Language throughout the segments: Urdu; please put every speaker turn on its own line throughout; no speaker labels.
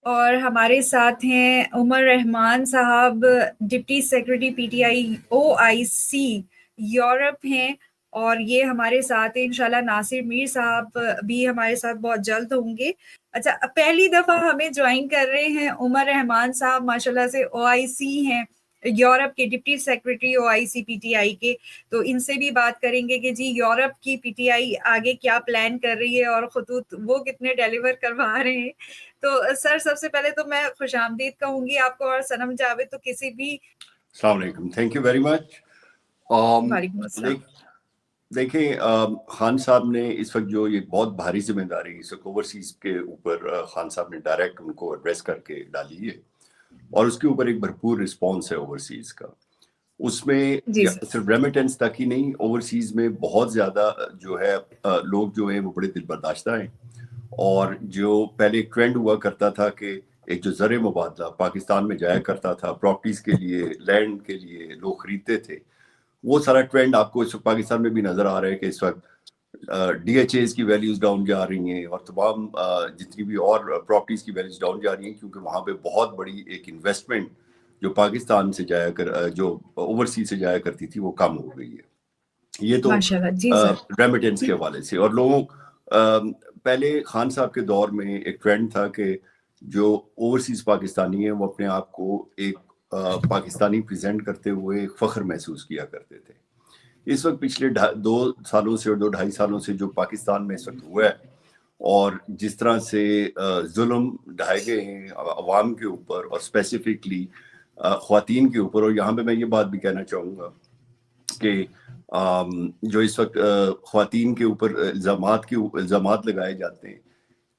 اور ہمارے ساتھ ہیں عمر رحمان صاحب، ڈپٹی سیکرٹری پی ٹی آئی OIC یورپ ہیں، اور یہ ہمارے ساتھ ہیں انشاءاللہ ناصر میر صاحب بھی ہمارے ساتھ بہت جلد ہوں گے۔ اچھا، پہلی دفعہ ہمیں جوائن کر رہے ہیں عمر رحمان صاحب، ماشاءاللہ سے OIC ہیں یورپ کے، ڈپٹی سیکرٹری OIC PTI کے، تو ان سے بھی بات کریں گے کہ جی یورپ کی PTI آگے کیا پلان کر رہی ہے اور خطوط وہ کتنے ڈیلیور کروا رہے ہیں۔ تو سر سب سے پہلے تو میں خوش آمدید کہوں گی آپ کو، اور سنم جاوید تو کسی بھی۔
السلام علیکم، تھینک یو ویری مچ۔
وعلیکم السلام۔
دیکھیں خان صاحب نے اس وقت جو یہ بہت بھاری ذمہ داری اس وقت اوورسیز کے اوپر خان صاحب نے ڈائریکٹ ان کو ایڈریس کر کے ڈالی ہے، اور اس کے اوپر ایک بھرپور رسپانس ہے اوورسیز کا۔ اس میں
جی سر۔
صرف ریمیٹنس تک ہی نہیں، اوورسیز میں بہت زیادہ جو ہے لوگ جو ہیں وہ بڑے دل برداشتہ ہیں، اور جو پہلے ایک ٹرینڈ ہوا کرتا تھا کہ ایک جو زر مبادلہ پاکستان میں جایا کرتا تھا پراپرٹیز کے لیے، لینڈ کے لیے لوگ خریدتے تھے، وہ سارا ٹرینڈ آپ کو اس وقت پاکستان میں بھی نظر آ رہا ہے کہ اس وقت DHAs کی ویلیوز ڈاؤن جا رہی ہیں، اور تمام جتنی بھی اور پراپرٹیز کی ویلیوز ڈاؤن جا رہی ہیں، کیونکہ وہاں پہ بہت بڑی ایک انویسٹمنٹ جو پاکستان سے جو اوورسیز سے جایا کرتی تھی وہ کم ہو گئی ہے۔ یہ تو
ماشاءاللہ جی سر۔
ریمیٹنس کے حوالے سے۔ اور لوگوں پہلے خان صاحب کے دور میں ایک ٹرینڈ تھا کہ جو اوورسیز پاکستانی ہیں وہ اپنے آپ کو ایک پاکستانی پریزنٹ کرتے ہوئے ایک فخر محسوس کیا کرتے تھے۔ اس وقت پچھلے 2 سالوں سے اور 2-2.5 سالوں سے جو پاکستان میں اس وقت ہوا ہے، اور جس طرح سے ظلم ڈھائے گئے ہیں عوام کے اوپر اور اسپیسیفکلی خواتین کے اوپر، اور یہاں پہ میں یہ بات بھی کہنا چاہوں گا کہ جو اس وقت خواتین کے اوپر الزامات لگائے جاتے ہیں،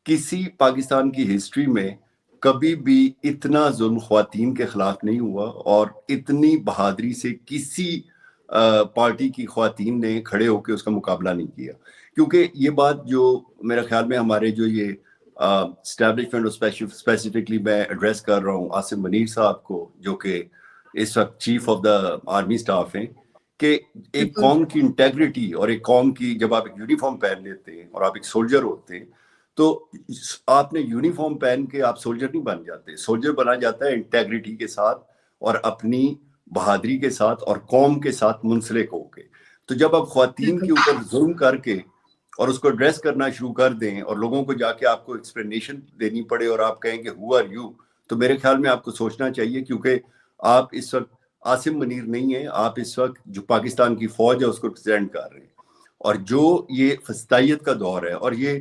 کسی پاکستان کی ہسٹری میں کبھی بھی اتنا ظلم خواتین کے خلاف نہیں ہوا، اور اتنی بہادری سے کسی پارٹی کی خواتین نے کھڑے ہو کے اس کا مقابلہ نہیں کیا۔ کیونکہ یہ بات جو میرے خیال میں ہمارے جو یہ اسٹیبلشمنٹ اور اسپیسیفکلی میں ایڈریس کر رہا ہوں عاصم منیر صاحب کو، جو کہ اس وقت chief of the army staff ہیں، کہ ایک قوم کی انٹیگریٹی اور ایک قوم کی، جب آپ ایک یونیفارم پہن لیتے ہیں اور آپ ایک سولجر ہوتے ہیں، تو آپ نے یونیفارم پہن کے آپ سولجر نہیں بن جاتے، سولجر بنا جاتا ہے انٹیگریٹی کے ساتھ اور اپنی بہادری کے ساتھ اور قوم کے ساتھ منسلک ہو کے۔ تو جب آپ خواتین کے اوپر ظلم کر کے اور اس کو ایڈریس کرنا شروع کر دیں، اور لوگوں کو جا کے آپ کو ایکسپلینیشن دینی پڑے اور آپ کہیں کہ ہو آر یو، تو میرے خیال میں آپ کو سوچنا چاہیے، کیونکہ آپ اس وقت عاصم منیر نہیں ہیں، آپ اس وقت جو پاکستان کی فوج ہے اس کو ریپرزینٹ کر رہے ہیں، اور جو یہ فسطائیت کا دور ہے، اور یہ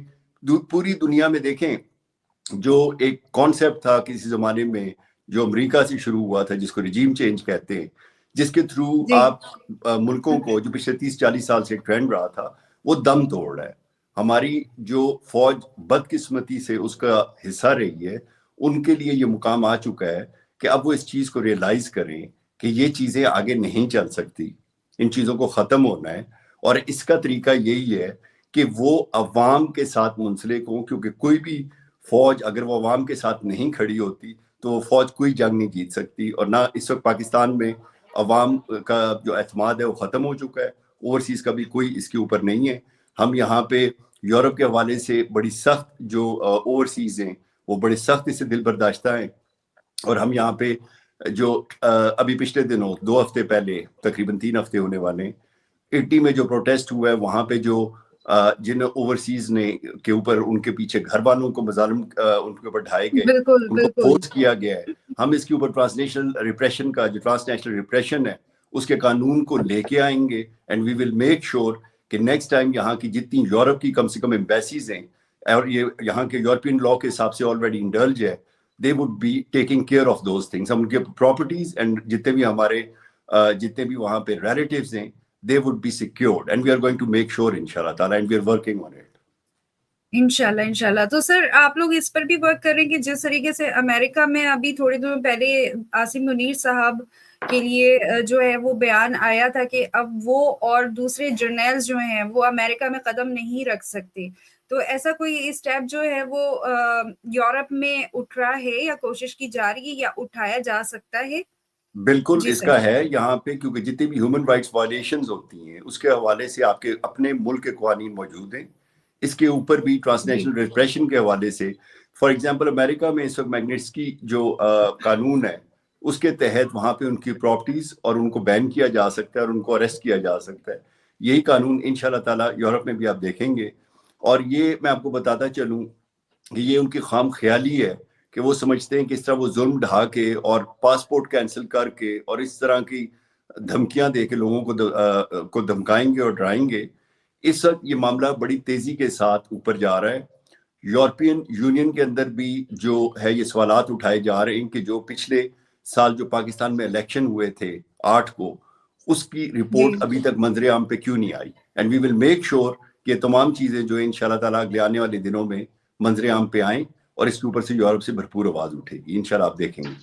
پوری دنیا میں دیکھیں جو ایک کانسیپٹ تھا کسی زمانے میں جو امریکہ سے شروع ہوا تھا، جس کو ریجیم چینج کہتے ہیں، جس کے تھرو آپ ملکوں کو، جو پچھلے 30-40 سال سے ایک ٹرینڈ رہا تھا، وہ دم توڑ ہے۔ ہماری جو فوج بدقسمتی سے اس کا حصہ رہی ہے، ان کے لیے یہ مقام آ چکا ہے کہ اب وہ اس چیز کو ریئلائز کریں کہ یہ چیزیں آگے نہیں چل سکتی، ان چیزوں کو ختم ہونا ہے، اور اس کا طریقہ یہی ہے کہ وہ عوام کے ساتھ منسلک ہوں، کیونکہ کوئی بھی فوج اگر وہ عوام کے ساتھ نہیں کھڑی ہوتی تو وہ فوج کوئی جنگ نہیں جیت سکتی۔ اور نہ اس وقت پاکستان میں عوام کا جو اعتماد ہے وہ ختم ہو چکا ہے، اوورسیز کا بھی کوئی اس کے اوپر نہیں ہے۔ ہم یہاں پہ یورپ کے حوالے سے بڑی سخت جو اوورسیز ہیں وہ بڑے سخت اس سے دل برداشتہ ہیں، اور ہم یہاں پہ جو ابھی پچھلے دنوں 2 ہفتے پہلے، تقریباً 3 ہفتے ہونے والے، اٹی میں جو پروٹیسٹ ہوا ہے، وہاں پہ جو جن اوورسیز نے کے اوپر ان کے پیچھے گھر والوں کو مظالم ان کے اوپر ڈھائے گئے، ان کو فورس کیا گیا ہے، ہم اس کے اوپر ٹرانسنیشنل ریپریشن کا جو ٹرانسنیشنل ریپریشن ہے اس کے قانون کو لے کے آئیں گے، and we will make sure کہ نیکسٹ ٹائم یہاں کی جتنی یورپ کی کم سے کم ایمبیسیز ہیں، اور یہ یہاں کے یورپین لا کے حساب سے آلریڈی انڈلج ہے، they would be taking care of those things. ہم ان کے پراپرٹیز اینڈ جتنے بھی ہمارے جتنے بھی وہاں پہ ریلیٹیوز ہیں، they would be secured, and we are going to make sure انشاءاللہ تعالیٰ, and we are working on it.
انشاءاللہ انشاءاللہ۔ تو سر آپ لوگ اس پر بھی ورک کر رہے ہیں کہ جس طریقے سے امریکہ میں ابھی تھوڑے دنوں پہلے عاصم منیر صاحب کے لیے جو ہے وہ بیان آیا تھا کہ اب وہ اور دوسرے جرنیلز جو ہیں وہ امریکہ میں قدم نہیں رکھ سکتے، تو ایسا کوئی اسٹیپ جو ہے وہ یورپ میں اٹھ رہا ہے یا کوشش کی جا رہی ہے یا اٹھایا جا سکتا ہے؟
بالکل اس کا ہے یہاں پہ، کیونکہ جتنی بھی ہیومن رائٹس وائلیشنز ہوتی ہیں اس کے حوالے سے آپ کے اپنے ملک کے قوانین موجود ہیں، اس کے اوپر بھی ٹرانسنیشنل ریپریشن کے حوالے سے فار ایگزامپل امریکہ میں اس وقت میگنٹسکی جو قانون ہے اس کے تحت وہاں پہ ان کی پراپرٹیز اور ان کو بین کیا جا سکتا ہے اور ان کو اریسٹ کیا جا سکتا ہے. یہی قانون انشاءاللہ تعالیٰ یورپ میں بھی آپ دیکھیں گے. اور یہ میں آپ کو بتاتا چلوں کہ یہ ان کی خام خیالی ہے کہ وہ سمجھتے ہیں کہ اس طرح وہ ظلم ڈھا کے اور پاسپورٹ کینسل کر کے اور اس طرح کی دھمکیاں دے کے لوگوں کو دھمکائیں گے اور ڈرائیں گے. اس وقت یہ معاملہ بڑی تیزی کے ساتھ اوپر جا رہا ہے. یورپین یونین کے اندر بھی جو ہے یہ سوالات اٹھائے جا رہے ہیں کہ جو پچھلے سال جو پاکستان میں الیکشن ہوئے تھے 8 کو, اس کی رپورٹ ابھی تک منظر عام پہ کیوں نہیں آئی. And we will make sure کہ یہ تمام چیزیں جو انشاءاللہ تعالیٰ اگلے آنے والے دنوں میں منظر عام پہ آئیں اور اس کے اوپر سے یورپ سے بھرپور آواز اٹھے گی انشاءاللہ. آپ دیکھیں گے.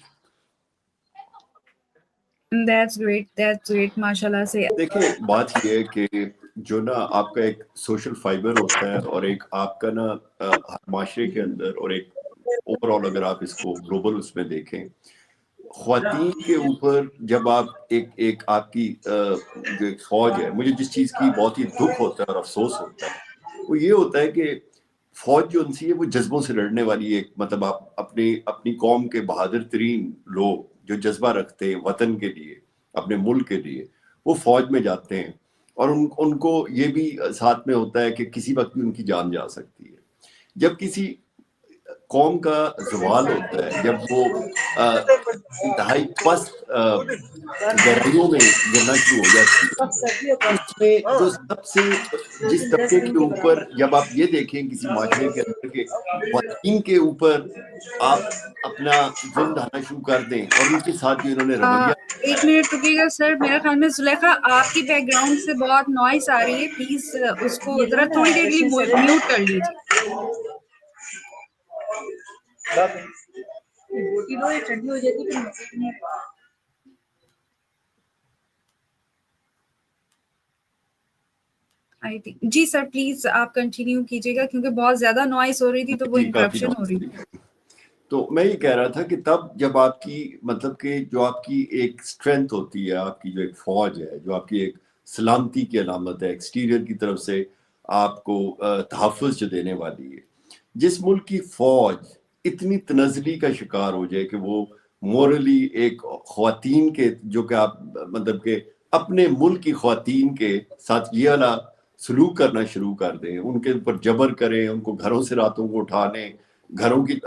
That's great, ماشاءاللہ سے.
دیکھیں بات یہ ہے کہ جو نا آپ کا ایک سوشل فائبر ہوتا ہے اور ایک آپ کا نا معاشرے کے اندر اور ایک اوور آل اگر آپ اس کو گلوبل اس میں دیکھیں, خواتین کے اوپر جب آپ ایک آپ کی جو ایک فوج ہے, مجھے جس چیز کی بہت ہی دکھ ہوتا ہے اور افسوس ہوتا ہے وہ یہ ہوتا ہے کہ فوج جو ان سی ہے وہ جذبوں سے لڑنے والی ایک مطلب آپ اپنی قوم کے بہادر ترین لوگ جو جذبہ رکھتے ہیں وطن کے لیے اپنے ملک کے لیے, وہ فوج میں جاتے ہیں اور ان کو یہ بھی ساتھ میں ہوتا ہے کہ کسی وقت بھی ان کی جان جا سکتی ہے. جب کسی قوم کا زوال ہوتا ہے, جب وہ انتہائی پست گہرائیوں میں گرنا شروع ہو جاتی ہے, اس میں جو سب سے جس طبقے کے اوپر جب آپ یہ دیکھیں کسی معاشرے کے اندر کے خواتین کے اوپر آپ اپنا ظلم ڈھانا شروع کر دیں اور ان کے ساتھ جو انہوں نے رویہ.
1 منٹ رکیے گا سر, میرا خیال میں زلیخا آپ کی بیک گراؤنڈ سے بہت نوائز آ رہی ہے, پلیز اس کو ذرا تھوڑی دیر لیے میوٹ کر لیجیے. جی سر پلیز آپ کنٹینیو کیجیے گا کیونکہ بہت زیادہ نوائز ہو رہی تھی تو وہ انٹرپشن ہو رہی تھی.
تو میں یہ کہہ رہا تھا کہ تب جب آپ کی مطلب کہ جو آپ کی ایک اسٹرینتھ ہوتی ہے, آپ کی جو ایک فوج ہے, جو آپ کی ایک سلامتی کی علامت ہے, ایکسٹیریئر کی طرف سے آپ کو تحفظ جو دینے والی ہے, جس ملک کی فوج اتنی تنزلی کا شکار ہو جائے کہ وہ مورلی ایک خواتین کے جو کہ آپ مطلب کہ اپنے ملک کی خواتین کے ساتھ یہ والا سلوک کرنا شروع کر دیں, ان کے اوپر جبر کریں, ان کو گھروں سے راتوں کو اٹھانے, گھروں کی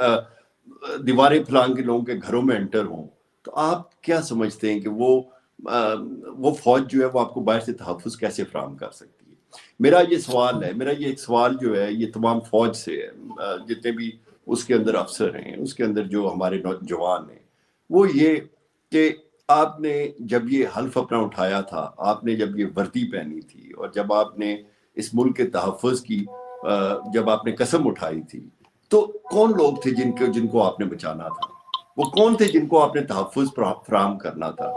دیواریں پھلانگ کے لوگوں کے گھروں میں انٹر ہوں, تو آپ کیا سمجھتے ہیں کہ وہ فوج جو ہے وہ آپ کو باہر سے تحفظ کیسے فراہم کر سکتی ہے؟ میرا یہ سوال ہے, میرا یہ ایک سوال جو ہے یہ تمام فوج سے ہے, جتنے بھی اس کے اندر افسر ہیں, اس کے اندر جو ہمارے نوجوان ہیں, وہ یہ کہ آپ نے جب یہ حلف اپنا اٹھایا تھا, آپ نے جب یہ وردی پہنی تھی اور جب آپ نے اس ملک کے تحفظ کی جب آپ نے قسم اٹھائی تھی, تو کون لوگ تھے جن کو آپ نے بچانا تھا؟ وہ کون تھے جن کو آپ نے تحفظ فراہم کرنا تھا؟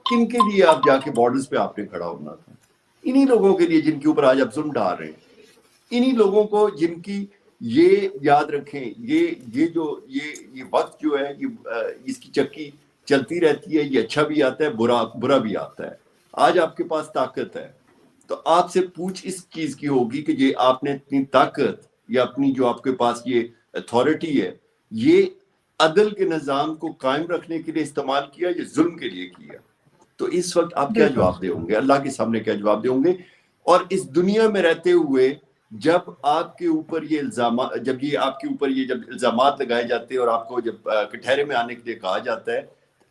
کن کے لیے آپ جا کے بارڈرز پہ آپ نے کھڑا ہونا تھا؟ انہی لوگوں کے لیے جن کے اوپر آج آپ ظلم ڈال رہے ہیں, انہی لوگوں کو جن کی یہ یاد رکھیں یہ وقت جو ہے اس کی چکی چلتی رہتی ہے, یہ اچھا بھی آتا ہے برا بھی آتا ہے. آج آپ کے پاس طاقت ہے تو آپ سے پوچھ اس چیز کی ہوگی کہ یہ آپ نے اتنی طاقت یا اپنی جو آپ کے پاس یہ اتھارٹی ہے یہ عدل کے نظام کو قائم رکھنے کے لیے استعمال کیا یا ظلم کے لیے کیا؟ تو اس وقت آپ کیا جواب دے ہوں گے, اللہ کے سامنے کیا جواب دے ہوں گے؟ اور اس دنیا میں رہتے ہوئے جب آپ کے اوپر یہ الزامات جب الزامات لگائے جاتے ہیں اور آپ کو جب کٹہرے میں آنے کے لیے کہا جاتا ہے,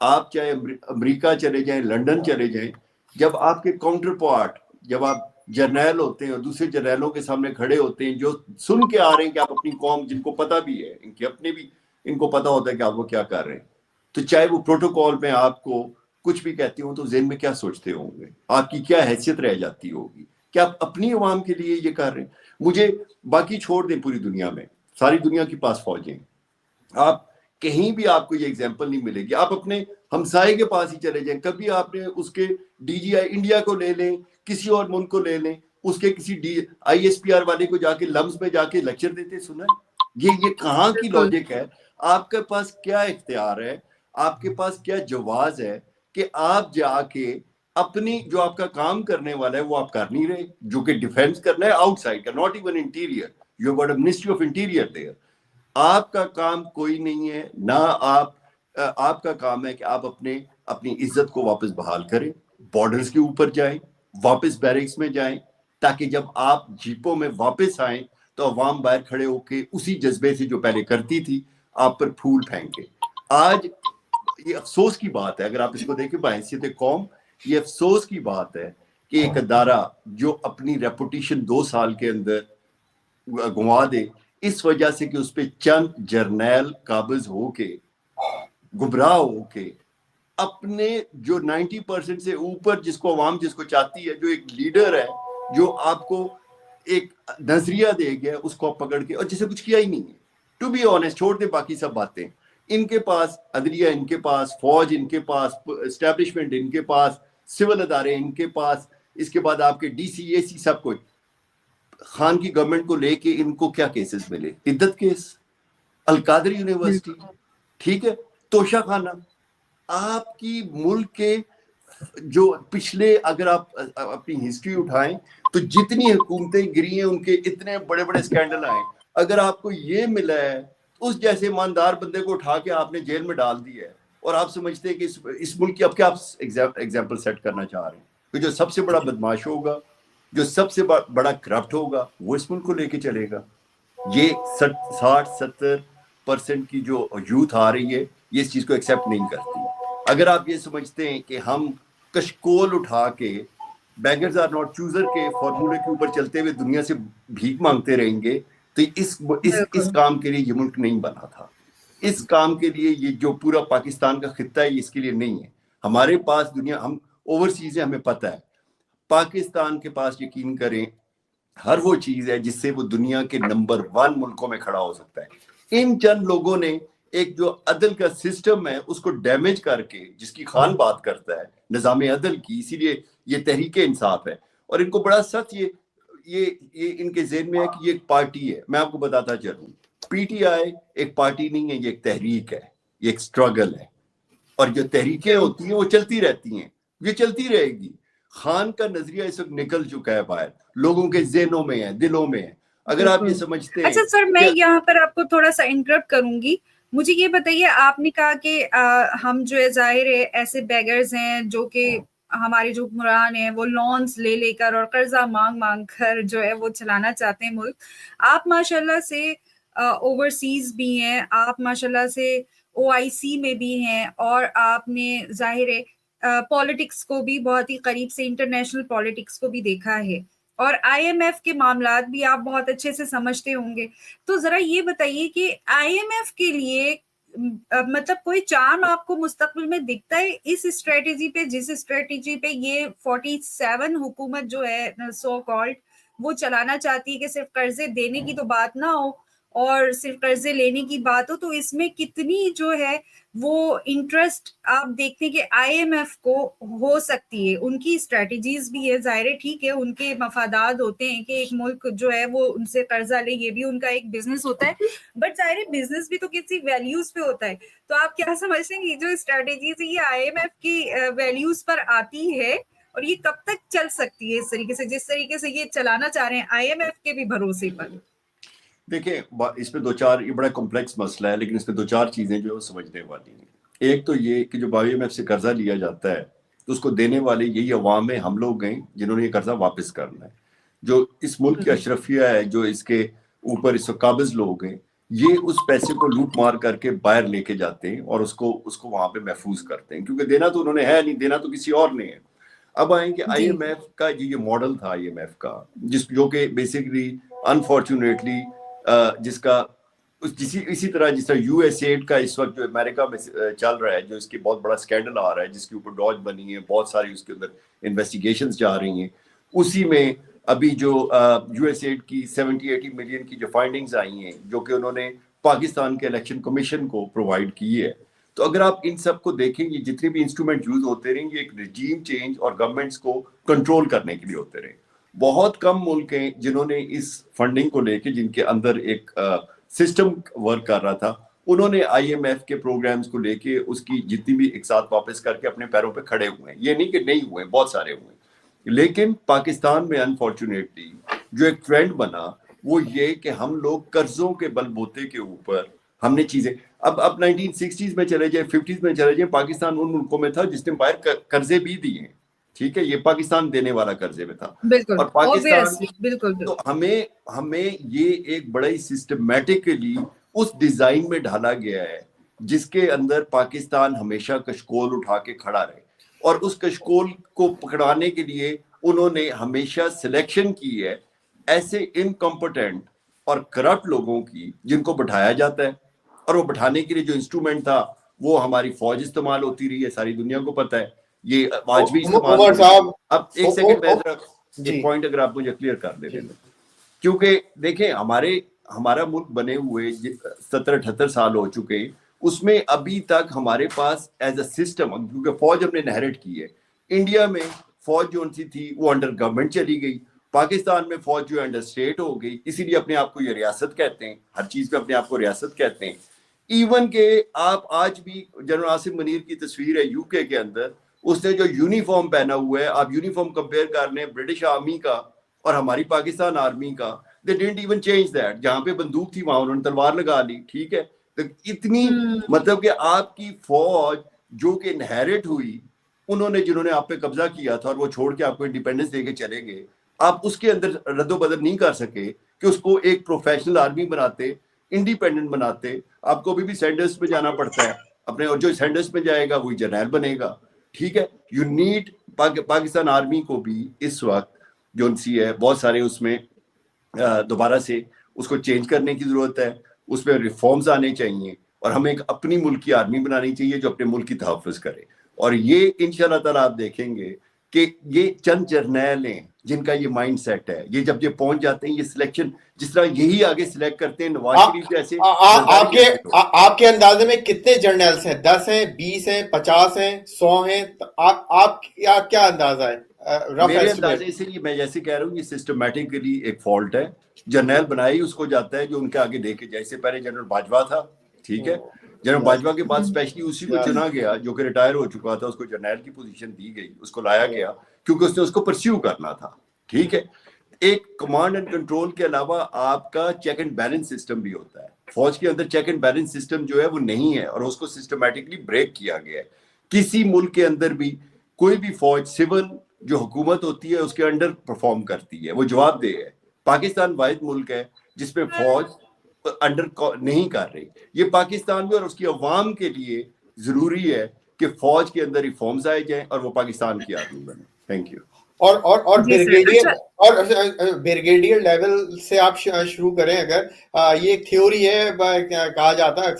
آپ چاہے امریکہ چلے جائیں, لنڈن چلے جائیں, جب آپ کے کاؤنٹر پارٹ جب آپ جرنیل ہوتے ہیں اور دوسرے جرنیلوں کے سامنے کھڑے ہوتے ہیں جو سن کے آ رہے ہیں کہ آپ اپنی قوم, جن کو پتہ بھی ہے, ان کے اپنے بھی ان کو پتہ ہوتا ہے کہ آپ وہ کیا کر رہے ہیں, تو چاہے وہ پروٹوکول میں آپ کو کچھ بھی کہتے ہوں تو ذہن میں کیا سوچتے ہوں گے, آپ کی کیا حیثیت رہ جاتی ہوگی کہ آپ اپنی عوام کے لیے یہ کر رہے ہیں؟ مجھے باقی چھوڑ دیں, پوری دنیا میں ساری دنیا کے پاس فوجیں, آپ کہیں بھی آپ کو یہ ایگزامپل نہیں ملے گی. آپ اپنے ہمسائے کے پاس ہی چلے جائیں, کبھی آپ نے اس کے ڈی جی آئی انڈیا کو لے لیں, کسی اور ملک کو لے لیں, اس کے کسی آئی ایس پی آر والے کو جا کے لمز میں جا کے لیکچر دیتے سنا ہے؟ یہ کہاں کی لاجک ہے؟ آپ کے پاس کیا اختیار ہے, آپ کے پاس کیا جواز ہے کہ آپ جا کے اپنی جو آپ کا کام کرنے والا ہے وہ آپ کر نہیں رہے, جو کہ ڈیفینس کرنا ہے آؤٹ سائڈ کا, not even interior. You got a ministry of interior there. آپ کا کام کوئی نہیں ہے، نہ آپ کا کام ہے کہ آپ اپنی عزت کو واپس بحال کریں، بارڈرز کے اوپر جائیں، واپس بیرکس میں جائیں، تاکہ جب آپ جیپوں میں واپس آئیں تو عوام باہر کھڑے ہو کے اسی جذبے سے جو پہلے کرتی تھی آپ پر پھول پھینکے۔ آج یہ افسوس کی بات ہے، اگر آپ اس کو دیکھیں بحیثیت قوم، یہ افسوس کی بات ہے کہ ایک ادارہ جو اپنی ریپوٹیشن 2 سال کے اندر گنوا دے اس وجہ سے کہ اس پہ چند جرنیل قابض ہو کے، گمراہ ہو کے، اپنے جو 90% سے اوپر جس کو عوام جس کو چاہتی ہے، جو ایک لیڈر ہے جو آپ کو ایک نظریہ دے گیا اس کو پکڑ کے، اور جسے کچھ کیا ہی نہیں ہے۔ ٹو بی آنےسٹ، چھوڑ دیں باقی سب باتیں، ان کے پاس عدلیہ، ان کے پاس فوج، ان کے پاس اسٹیبلشمنٹ، ان کے پاس سول ادارے، ان کے پاس اس کے بعد آپ کے ڈی سی اے سی سب کچھ۔ خان کی گورنمنٹ کو لے کے ان کو کیا کیسز ملے؟ عدت کیس، القادر یونیورسٹی، ٹھیک ہے، توشہ خانہ۔ آپ کی ملک کے جو پچھلے، اگر آپ اپنی ہسٹری اٹھائیں تو جتنی حکومتیں گری ہیں ان کے اتنے بڑے بڑے اسکینڈل آئے، اگر آپ کو یہ ملا ہے اس جیسے ایماندار بندے کو اٹھا کے آپ نے جیل میں ڈال دیا ہے، اور آپ سمجھتے ہیں کہ اس ملک کی اب کیا ایگزامپل سیٹ کرنا چاہ رہے ہیں کہ جو سب سے بڑا بدماش ہوگا، جو سب سے بڑا کرپٹ ہوگا، وہ اس ملک کو لے کے چلے گا۔ یہ 60-70% کی جو یوتھ آ رہی ہے یہ اس چیز کو ایکسیپٹ نہیں کرتی۔ اگر آپ یہ سمجھتے ہیں کہ ہم کشکول اٹھا کے بیگرز آر ناٹ چوزر کے فارمولے کے اوپر چلتے ہوئے دنیا سے بھیک مانگتے رہیں گے تو اس کام کے لیے یہ ملک نہیں بنا تھا۔ اس کام کے لیے یہ جو پورا پاکستان کا خطہ ہے اس کے لیے نہیں ہے۔ ہمارے پاس دنیا، ہم اوورسیز ہیں، ہمیں پتہ ہے پاکستان کے پاس یقین کریں ہر وہ چیز ہے جس سے وہ دنیا کے نمبر 1 ملکوں میں کھڑا ہو سکتا ہے۔ ان چند لوگوں نے ایک جو عدل کا سسٹم ہے اس کو ڈیمیج کر کے، جس کی خان بات کرتا ہے نظام عدل کی، اسی لیے یہ تحریک انصاف ہے، اور ان کو بڑا سخت یہ ان کے ذہن میں ہے کہ یہ ایک پارٹی ہے۔ میں آپ کو بتاتا چلوں، پی ٹی آئی ایک پارٹی نہیں ہے، یہ ایک تحریک ہے، یہ ایک سٹرگل ہے، اور جو تحریکیں ہوتی ہیں وہ چلتی رہتی ہیں، یہ چلتی رہے گی۔ خان کا نظریہ اس وقت نکل چکا ہے باہر، لوگوں کے ذہنوں میں ہے، دلوں میں ہے۔ اگر آپ یہ سمجھتے ہیں،
اچھا سر، میں یہاں پر آپ کو تھوڑا سا انٹرپٹ کروں گی، مجھے یہ بتائیے، آپ نے کہا کہ ہم جو ہے ظاہر ہے ایسے بیگرز ہیں جو کہ ہمارے جو حکمران ہیں وہ لونز لے لے کر اور قرضہ مانگ مانگ کر جو ہے وہ چلانا چاہتے ہیں ملک۔ آپ ماشاءاللہ سے اوورسیز بھی ہیں، آپ ماشاءاللہ سے OIC میں بھی ہیں، اور آپ نے ظاہر ہے پالیٹکس کو بھی بہت ہی قریب سے، انٹرنیشنل پالیٹکس کو بھی دیکھا ہے، اور IMF کے معاملات بھی آپ بہت اچھے سے سمجھتے ہوں گے۔ تو ذرا یہ بتائیے کہ IMF کے لیے مطلب کوئی چارم آپ کو مستقبل میں دکھتا ہے اس اسٹریٹجی پہ، جس اسٹریٹجی پہ یہ 47 حکومت جو ہے سو کالڈ وہ چلانا چاہتی ہے کہ صرف قرضے دینے کی تو بات نہ ہو اور صرف قرضے لینے کی بات ہو، تو اس میں کتنی جو ہے وہ انٹرسٹ آپ دیکھتے ہیں کہ IMF کو ہو سکتی ہے؟ ان کی اسٹریٹجیز بھی ہے، ظاہر ہے ٹھیک ہے، ان کے مفادات ہوتے ہیں کہ ایک ملک جو ہے وہ ان سے قرضہ لے، یہ بھی ان کا ایک بزنس ہوتا ہے، بٹ ظاہر ہے بزنس بھی تو کسی ویلیوز پہ ہوتا ہے۔ تو آپ کیا سمجھتے ہیں کہ یہ جو اسٹریٹجیز ہے یہ IMF کی ویلیوز پر آتی ہے، اور یہ کب تک چل سکتی ہے اس طریقے سے، جس طریقے سے یہ چلانا چاہ رہے ہیں IMF کے بھی بھروسے پر؟
دیکھیں اس پہ یہ بڑا کمپلیکس مسئلہ ہے، لیکن اس پہ 2-4 چیزیں جو سمجھنے والی ہیں۔ ایک تو یہ کہ جو IMF سے قرضہ لیا جاتا ہے تو اس کو دینے والے یہی عوام ہیں، ہم لوگ ہیں جنہوں نے یہ قرضہ واپس کرنا ہے۔ جو اس ملک کی اشرفیہ ہے، جو اس کے اوپر اس قابض لوگ ہیں، یہ اس پیسے کو لوٹ مار کر کے باہر لے کے جاتے ہیں اور اس کو وہاں پہ محفوظ کرتے ہیں، کیونکہ دینا تو انہوں نے ہے نہیں، دینا تو کسی اور نے ہے۔ اب آئیں کہ IMF کا یہ ماڈل تھا IMF کا، جو کہ بیسیکلی انفارچونیٹلی جس کا اسی طرح جس طرح USAID کا اس وقت جو امریکہ میں چل رہا ہے، جو اس کے بہت بڑا اسکینڈل آ رہا ہے، جس کے اوپر ڈاج بنی ہے، بہت ساری اس کے اندر انویسٹیگیشنز جا رہی ہیں، اسی میں ابھی جو USAID کی 70-80 ملین کی جو فائنڈنگز آئی ہیں، جو کہ انہوں نے پاکستان کے الیکشن کمیشن کو پرووائڈ کی ہے، تو اگر آپ ان سب کو دیکھیں گے، جتنے بھی انسٹرومنٹ یوز ہوتے رہیں گے ایک رجیم چینج اور گورنمنٹس کو کنٹرول کرنے کے لیے ہوتے رہے۔ بہت کم ملک ہیں جنہوں نے اس فنڈنگ کو لے کے، جن کے اندر ایک سسٹم ورک کر رہا تھا، انہوں نے IMF کے پروگرامز کو لے کے اس کی جتنی بھی ایک ساتھ واپس کر کے اپنے پیروں پہ کھڑے ہوئے ہیں۔ یہ نہیں کہ نہیں ہوئے، بہت سارے ہوئے، لیکن پاکستان میں انفارچونیٹلی جو ایک ٹرینڈ بنا وہ یہ کہ ہم لوگ قرضوں کے بل بوتے کے اوپر ہم نے چیزیں اب 1960s میں چلے جائیں 50s میں چلے جائیں پاکستان ان ملکوں میں تھا جس نے باہر قرضے بھی دیے ہیں ٹھیک ہے یہ پاکستان دینے والا قرضے میں تھا
بالکل
اور پاکستان
obviously بالکل
تو ہمیں یہ ایک بڑا ہی سسٹمیٹکلی اس ڈیزائن میں ڈھالا گیا ہے جس کے اندر پاکستان ہمیشہ کشکول اٹھا کے کھڑا رہے اور اس کشکول کو پکڑانے کے لیے انہوں نے ہمیشہ سلیکشن کی ہے ایسے انکمپٹنٹ اور کرپٹ لوگوں کی جن کو بٹھایا جاتا ہے اور وہ بٹھانے کے لیے جو انسٹرومنٹ تھا وہ ہماری فوج استعمال ہوتی رہی ہے ساری دنیا کو پتہ ہے یہ آج بھی استعمال
عمر صاحب
اب ایک سیکنڈ
جی
ایک پوائنٹ اگر آپ مجھے کلیئر کر دیں کیونکہ دیکھیں ہمارا ملک بنے ہوئے 70-78 سال ہو چکے اس میں ابھی تک ہمارے پاس ایز اے سسٹم کیونکہ فوج ہم نے انہیرٹ کی ہے انڈیا میں فوج جو سی تھی وہ انڈر گورنمنٹ چلی گئی پاکستان میں فوج جو انڈر اسٹیٹ ہو گئی اسی لیے اپنے آپ کو یہ ریاست کہتے ہیں ہر چیز پہ اپنے آپ کو ریاست کہتے ہیں ایون کہ آپ آج بھی جنرل عاصم منیر کی تصویر ہے یو کے اندر اس نے جو یونیفارم پہنا ہوا ہے آپ یونیفارم کمپیئر کر لیں برٹش آرمی کا اور ہماری پاکستان آرمی کا they didn't even change that جہاں پہ بندوق تھی وہاں انہوں نے تلوار لگا لی ٹھیک ہے تو اتنی مطلب کہ آپ کی فوج جو کہ انہیرٹ ہوئی جنہوں نے آپ پہ قبضہ کیا تھا اور وہ چھوڑ کے آپ کو انڈیپینڈنس دے کے چلے گئے آپ اس کے اندر رد و بدل نہیں کر سکے کہ اس کو ایک پروفیشنل آرمی بناتے انڈیپینڈنٹ بناتے آپ کو بھی سینڈرز میں جانا پڑتا ہے اپنے اور جو سینڈرز میں جائے گا وہی جرنیل بنے گا ٹھیک ہے یو نیڈ پاکستان آرمی کو بھی اس وقت جو سی ہے بہت سارے اس میں دوبارہ سے اس کو چینج کرنے کی ضرورت ہے اس میں ریفارمز آنے چاہیے اور ہمیں ایک اپنی ملک کی آرمی بنانی چاہیے جو اپنے ملک کی تحفظ کرے اور یہ انشاءاللہ تعالیٰ آپ دیکھیں گے کہ یہ چند جرنیل ہیں جن کا یہ مائنڈ سیٹ ہے یہ جب یہ پہنچ جاتے ہیں یہ سلیکشن جس طرح یہی آگے سلیکٹ کرتے ہیں نواز شریف جیسے
آپ کے اندازے میں کتنے جرنیلز ہیں 10 ہیں 20 ہیں 50 ہیں 100 ہیں آپ کیا اندازہ ہے
میرے اندازے سے میں جیسے کہہ رہا ہوں یہ سسٹمیٹکلی ایک فالٹ ہے جرنیل بنائی اس کو جاتا ہے جو ان کے آگے دے کے جیسے پہلے جنرل باجوہ تھا ٹھیک ہے جنرل باجوہ کے بعد اسپیشلی اسی کو چنا گیا جو کہ ریٹائر ہو چکا تھا اس کو جرنیل کی پوزیشن دی گئی اس کو لایا گیا کیونکہ اس نے اس کو پرسیو کرنا تھا ٹھیک ہے ایک کمانڈ اینڈ کنٹرول کے علاوہ آپ کا چیک اینڈ بیلنس سسٹم بھی ہوتا ہے فوج کے اندر چیک اینڈ بیلنس سسٹم جو ہے وہ نہیں ہے اور اس کو سسٹمیٹکلی بریک کیا گیا ہے کسی ملک کے اندر بھی کوئی بھی فوج سول جو حکومت ہوتی ہے اس کے انڈر پرفارم کرتی ہے وہ جواب دہ ہے پاکستان واحد ملک ہے جس میں فوج انڈر نہیں کر رہی یہ پاکستان میں اور اس کی عوام کے لیے ضروری ہے کہ فوج کے اندر ریفارمز آئے جائیں اور وہ پاکستان کی آرمی بنے تھینک یو
اور بریگیڈیئر لیول سے آپ شروع کریں اگر یہ ایک تھیوری ہے کہا جاتا ہے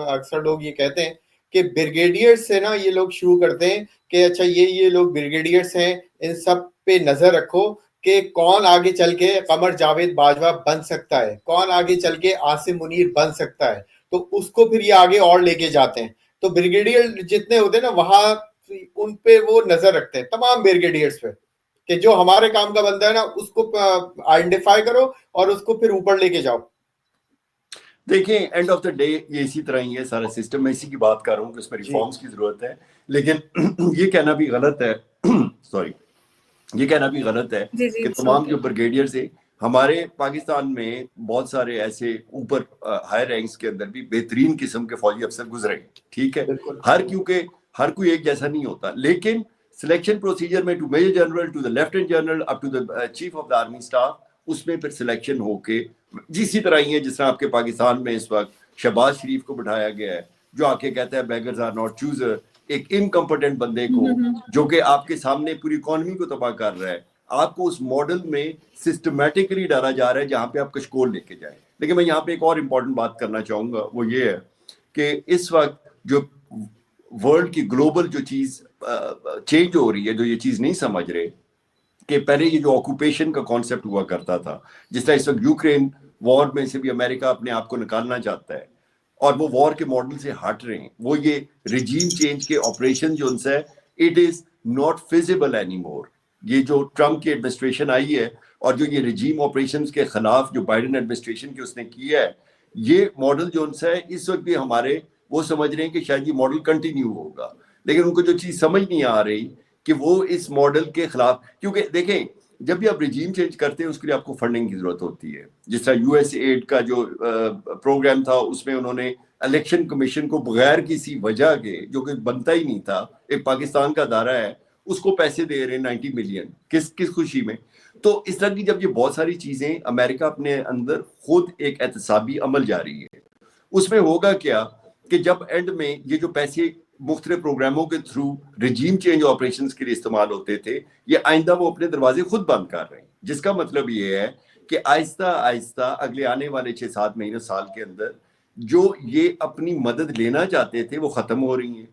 اکثر لوگ یہ کہتے ہیں کہ بریگیڈیئر سے نا یہ لوگ شروع کرتے ہیں کہ اچھا یہ لوگ بریگیڈیئرس ہیں ان سب پہ نظر رکھو کہ کون آگے چل کے قمر جاوید باجوہ بن سکتا ہے کون آگے چل کے عاصم منیر بن سکتا ہے تو اس کو پھر یہ آگے اور لے کے جاتے ہیں تو بریگیڈیئر جتنے ہوتے ہیں نا وہاں ان پہ وہ نظر رکھتے ہیں تمام بریگیڈیئرس پہ کہ جو ہمارے کام کا بندہ ہے نا اس کو آئیڈینٹیفائی کرو اور اس کو پھر اوپر لے کے جاؤ
دیکھیں اینڈ آف دا ڈے یہ اسی طرح ہی ہے سارا سسٹم میں اسی کی بات کر رہا ہوں کہ اس میں ریفارمز کی ضرورت ہے لیکن یہ کہنا بھی غلط ہے سوری یہ کہنا بھی غلط ہے کہ تمام جو بریگیڈیئرز ہیں ہمارے پاکستان میں بہت سارے ایسے اوپر ہائی رینکس کے اندر بھی بہترین قسم کے فوجی افسر گزرے ٹھیک ہے کیونکہ ہر کوئی ایک جیسا نہیں ہوتا لیکن سلیکشن پروسیجر میں to major general to the lieutenant general up to the chief of the army staff اس میں پھر سلیکشن ہو کے جسی طرح ہی ہے جس طرح آپ کے پاکستان میں اس وقت شہباز شریف کو بٹھایا گیا ہے جو آ کے کہتا ہے بیگرز آر ناٹ چوزر ایک انکمپٹنٹ بندے کو جو کہ آپ کے سامنے پوری اکانومی کو تباہ کر رہا ہے آپ کو اس ماڈل میں سسٹمیٹکلی ڈالا جا رہا ہے جہاں پہ آپ کشکول لے کے جائیں لیکن میں یہاں پہ ایک اور امپورٹنٹ بات کرنا چاہوں گا وہ یہ ہے کہ اس وقت جو ورلڈ کی گلوبل جو چیز چینج ہو رہی ہے جو یہ چیز نہیں سمجھ رہے کہ پہلے یہ جو آکوپیشن کا کانسیپٹ ہوا کرتا تھا جس طرح اس وقت یوکرین وار میں سے بھی امریکہ اپنے آپ کو نکالنا چاہتا ہے اور وہ وار کے ماڈل سے ہٹ رہے ہیں وہ یہ ریجیم چینج کے آپریشن جو ان سے it is not feasible any more یہ جو ٹرمپ کی ایڈمنسٹریشن آئی ہے اور جو یہ ریجیم آپریشنز کے خلاف جو بائیڈن ایڈمنسٹریشن کی اس نے کیا ہے یہ ماڈل جو ان سے ہے اس وقت بھی ہمارے وہ سمجھ رہے ہیں کہ شاید یہ ماڈل کنٹینیو ہوگا لیکن ان کو جو چیز سمجھ نہیں آ رہی کہ وہ اس ماڈل کے خلاف کیونکہ دیکھیں جب بھی آپ رجیم چینج کرتے ہیں اس کے لیے آپ کو فنڈنگ کی ضرورت ہوتی ہے. جس طرح یو ایس ایڈ کا جو پروگرام تھا اس میں انہوں نے الیکشن کمیشن کو بغیر کسی وجہ کے, جو کہ بنتا ہی نہیں تھا, ایک پاکستان کا ادارہ ہے, اس کو پیسے دے رہے ہیں 90 ملین کس خوشی میں. تو اس طرح کی جب یہ بہت ساری چیزیں امریکہ اپنے اندر خود ایک احتسابی عمل جاری ہے, اس میں ہوگا کیا کہ جب اینڈ میں یہ جو پیسے مختلف پروگراموں کے تھرو رجیم چینج آپریشنز کے لیے استعمال ہوتے تھے, یہ آئندہ وہ اپنے دروازے خود بند کر رہے ہیں, جس کا مطلب یہ ہے کہ آہستہ آہستہ اگلے آنے والے 6-7 مہینے سال کے اندر جو یہ اپنی مدد لینا چاہتے تھے وہ ختم ہو رہی ہیں.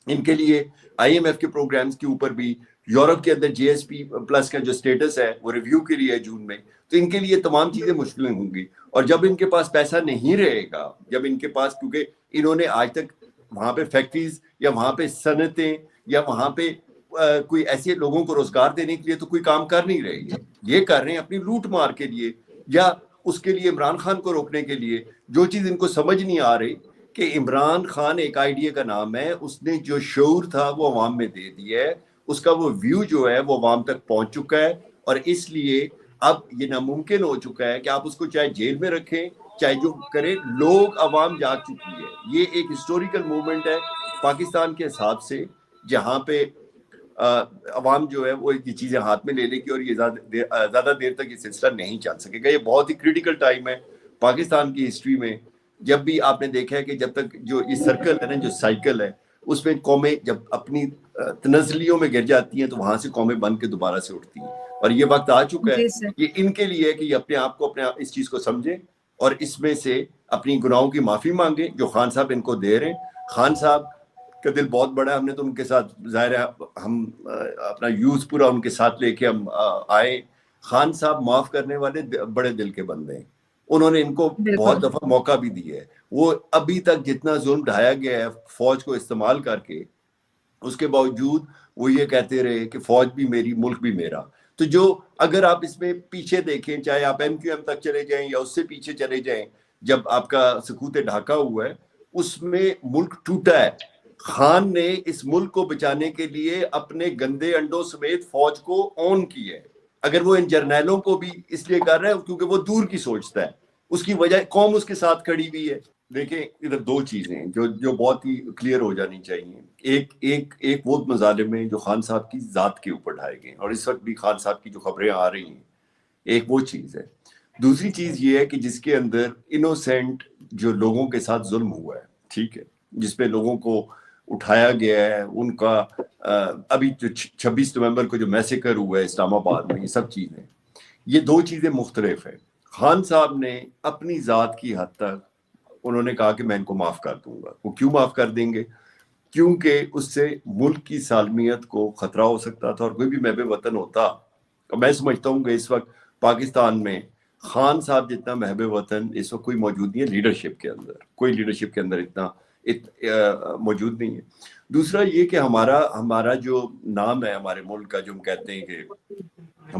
ان کے لیے آئی ایم ایف کے پروگرامز کے اوپر بھی یورپ کے اندر جی ایس پی پلس کا جو سٹیٹس ہے وہ ریویو کے لیے ہے جون میں, تو ان کے لیے تمام چیزیں مشکلیں ہوں گی. اور جب ان کے پاس پیسہ نہیں رہے گا, جب ان کے پاس, کیونکہ انہوں نے آج تک وہاں پہ فیکٹریز یا وہاں پہ صنعتیں یا وہاں پہ کوئی ایسے لوگوں کو روزگار دینے کے لیے تو کوئی کام کر نہیں رہے ہیں, یہ کر رہے ہیں اپنی لوٹ مار کے لیے, یا اس کے لیے عمران خان کو روکنے کے لیے. جو چیز ان کو سمجھ نہیں آ رہی کہ عمران خان ایک آئیڈیا کا نام ہے, اس نے جو شعور تھا وہ عوام میں دے دیا ہے, اس کا وہ ویو جو ہے وہ عوام تک پہنچ چکا ہے, اور اس لیے اب یہ ناممکن ہو چکا ہے کہ آپ اس کو چاہے جیل میں رکھیں چاہے جو کریں, لوگ عوام جاگ چکی ہے. یہ ایک ہسٹوریکل موومنٹ ہے پاکستان کے حساب سے, جہاں پہ عوام جو ہے وہ یہ چیزیں ہاتھ میں لے لے گی, اور یہ زیادہ دیر تک یہ سلسلہ نہیں چل سکے گا. یہ بہت ہی کریٹیکل ٹائم ہے پاکستان کی ہسٹری میں. جب بھی آپ نے دیکھا ہے کہ جب تک جو یہ سرکل ہے نا, جو سائیکل ہے, اس میں قومیں جب اپنی تنزلیوں میں گر جاتی ہیں تو وہاں سے قومیں بن کے دوبارہ سے اٹھتی ہیں, اور یہ وقت آ چکا ہے. یہ ان کے لیے ہے کہ یہ اپنے آپ کو اس چیز کو سمجھیں اور اس میں سے اپنی گناہوں کی معافی مانگیں جو خان صاحب ان کو دے رہے ہیں. خان صاحب کا دل بہت بڑا ہے, ہم نے تو ان کے ساتھ, ظاہر ہے ہم اپنا یوز پورا ان کے ساتھ لے کے ہم آئے. خان صاحب معاف کرنے والے بڑے دل کے بندے ہیں, انہوں نے ان کو بہت دفعہ موقع بھی دیا ہے. وہ ابھی تک جتنا ظلم ڈھایا گیا ہے فوج کو استعمال کر کے, اس کے باوجود وہ یہ کہتے رہے کہ فوج بھی میری, ملک بھی میرا. تو جو اگر آپ اس میں پیچھے دیکھیں, چاہے آپ ایم کیو ایم تک چلے جائیں یا اس سے پیچھے چلے جائیں, جب آپ کا سکوت ڈھاکہ ہوا ہے اس میں ملک ٹوٹا ہے. خان نے اس ملک کو بچانے کے لیے اپنے گندے انڈوں سمیت فوج کو اون کی ہے. اگر وہ ان جرنیلوں کو بھی اس لیے کر رہا ہے کیونکہ وہ دور کی سوچتا ہے, اس کی وجہ قوم اس کے ساتھ کھڑی ہوئی ہے. دیکھیں ادھر دو چیزیں جو بہت ہی کلیئر ہو جانی چاہیے. ایک وہ مظالم ہیں جو خان صاحب کی ذات کے اوپر ڈھائے گئے, اور اس وقت بھی خان صاحب کی جو خبریں آ رہی ہیں, ایک وہ چیز ہے. دوسری چیز یہ ہے کہ جس کے اندر انوسینٹ جو لوگوں کے ساتھ ظلم ہوا ہے, ٹھیک ہے, جس پہ لوگوں کو اٹھایا گیا ہے, ان کا ابھی جو 26 نومبر کو جو میسیکر ہوا ہے اسلام آباد میں, یہ سب چیزیں, یہ دو چیزیں مختلف ہیں. خان صاحب نے اپنی ذات کی حد تک انہوں نے کہا کہ میں ان کو معاف کر دوں گا. وہ کیوں معاف کر دیں گے؟ کیونکہ اس سے ملک کی سالمیت کو خطرہ ہو سکتا تھا, اور کوئی بھی محب وطن ہوتا, میں سمجھتا ہوں کہ اس وقت پاکستان میں خان صاحب جتنا محب وطن اس وقت کوئی موجود نہیں ہے. لیڈرشپ کے اندر کوئی لیڈرشپ کے اندر اتنا موجود نہیں ہے. دوسرا یہ کہ ہمارا جو نام ہے ہمارے ملک کا, جو ہم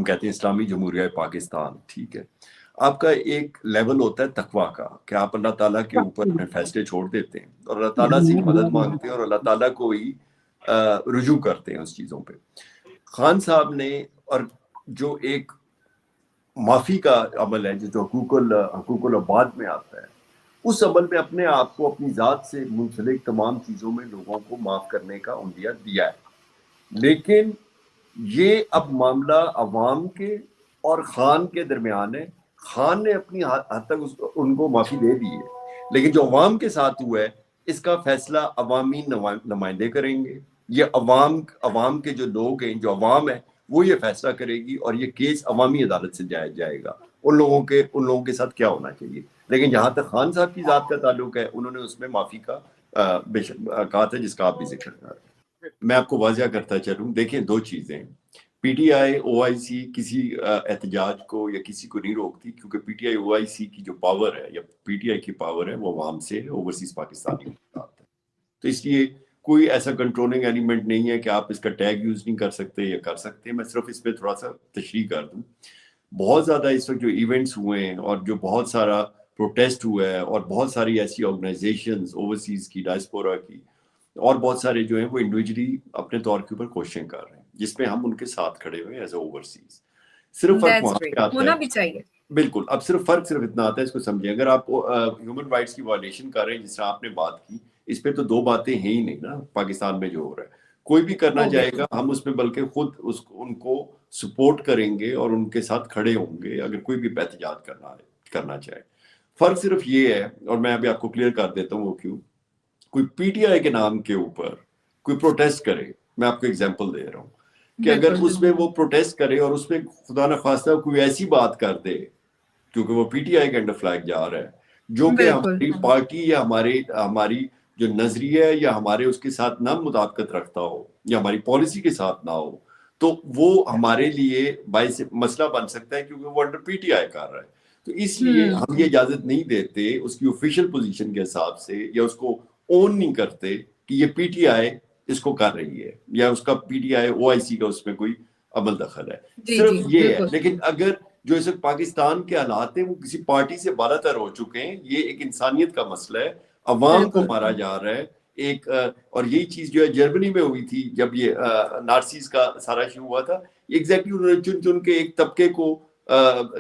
کہتے ہیں اسلامی جمہوریہ پاکستان, ٹھیک ہے, آپ کا ایک لیول ہوتا ہے تقویٰ کا کہ آپ اللہ تعالیٰ کے اوپر اپنے فیصلے چھوڑ دیتے ہیں اور اللہ تعالیٰ سے مدد مانگتے ہیں اور اللہ تعالیٰ کو ہی رجوع کرتے ہیں اس چیزوں پہ. خان صاحب نے, اور جو ایک معافی کا عمل ہے جو حقوق العباد میں آتا ہے, اس عمل میں اپنے آپ کو اپنی ذات سے منسلک تمام چیزوں میں لوگوں کو معاف کرنے کا عندیہ دیا ہے. لیکن یہ اب معاملہ عوام کے اور خان کے درمیان ہے. خان نے اپنی حد تک ان کو معافی دے دی ہے, لیکن جو عوام کے ساتھ ہوا ہے اس کا فیصلہ عوامی نمائندے کریں گے. یہ عوام کے جو لوگ ہیں, جو عوام ہے, وہ یہ فیصلہ کرے گی, اور یہ کیس عوامی عدالت سے جائے گا ان لوگوں کے ساتھ کیا ہونا چاہیے. لیکن جہاں تک خان صاحب کی ذات کا تعلق ہے, انہوں نے اس میں معافی کا کہا تھا جس کا آپ بھی ذکر کر رہے ہیں. میں آپ کو واضح کرتا چلوں, دیکھیں دو چیزیں, پی ٹی آئی او آئی سی کسی احتجاج کو یا کسی کو نہیں روکتی, کیونکہ پی ٹی آئی او آئی سی کی جو پاور ہے یا پی ٹی آئی کی پاور ہے وہ عوام سے ہے, اوورسیز پاکستانیوں کے ساتھ ہے. تو اس لیے کوئی ایسا کنٹرولنگ ایلیمنٹ نہیں ہے کہ آپ اس کا ٹیگ یوز نہیں کر سکتے یا کر سکتے. میں صرف اس پہ تھوڑا سا تشریح کر دوں. بہت زیادہ اس وقت جو ایونٹس ہوئے ہیں اور جو بہت سارا پروٹیسٹ ہوا ہے, اور بہت ساری ایسی آرگنائزیشنز اوورسیز کی, ڈائسپورا کی, اور بہت سارے جو ہیں وہ انڈیویجلی اپنے طور کے اوپر کوششیں کر رہے ہیں, جس میں ہم ان کے ساتھ کھڑے ہوئے ایز اے اوورسیز. صرف فرق وہاں پہ آتا
ہونا
ہے.
بھی چاہیے
بالکل. اب صرف فرق اتنا آتا ہے, اس کو سمجھیں. اگر آپ ہیومن رائٹس کی وائلیشن کر رہے ہیں جس طرح آپ نے بات کی, اس پہ تو دو باتیں ہیں ہی نہیں نا پاکستان میں جو ہو رہا ہے. کوئی بھی کرنا چاہے گا, ہم اس میں بلکہ خود ان کو سپورٹ کریں گے اور ان کے ساتھ کھڑے ہوں گے اگر کوئی بھی احتجاج کرنا چاہے. فرق صرف یہ ہے, اور میں ابھی آپ کو کلیئر کر دیتا ہوں وہ کیوں. کوئی پی ٹی آئی کے نام کے اوپر کوئی پروٹیسٹ کرے, میں آپ کو اگزامپل دے رہا ہوں کہ اگر اس میں وہ پروٹیسٹ کرے اور اس میں خدا نخواستہ کوئی ایسی بات کر دے, کیونکہ وہ پی ٹی آئی کے انڈر فلیگ جا رہا ہے, جو کہ ہماری پارٹی یا ہماری جو نظریہ ہے یا ہمارے اس کے ساتھ نہ مطابقت رکھتا ہو یا ہماری پالیسی کے ساتھ نہ ہو, تو وہ ہمارے لیے باعث مسئلہ بن سکتا ہے, کیونکہ وہ انڈر پی ٹی آئی کر رہا ہے. تو اس لیے ہم یہ اجازت نہیں دیتے اس کی آفیشیل پوزیشن کے حساب سے, یا اس کو اون نہیں کرتے کہ یہ پی ٹی آئی اس کو کر رہی ہے یا اس کا پی ٹی آئی او آئی سی کا اس میں کوئی عمل دخل ہے. صرف یہ ہے. لیکن اگر جو اس وقت پاکستان کے حالات ہیں وہ کسی پارٹی سے بالا تر ہو چکے ہیں, یہ ایک انسانیت کا مسئلہ ہے, عوام کو مارا جا رہا ہے ایک. اور یہی چیز جو ہے جرمنی میں ہوئی تھی جب یہ نارسیز کا سارا ایشو ہوا تھا, ایگزیکٹلی انہوں نے چن کے ایک طبقے کو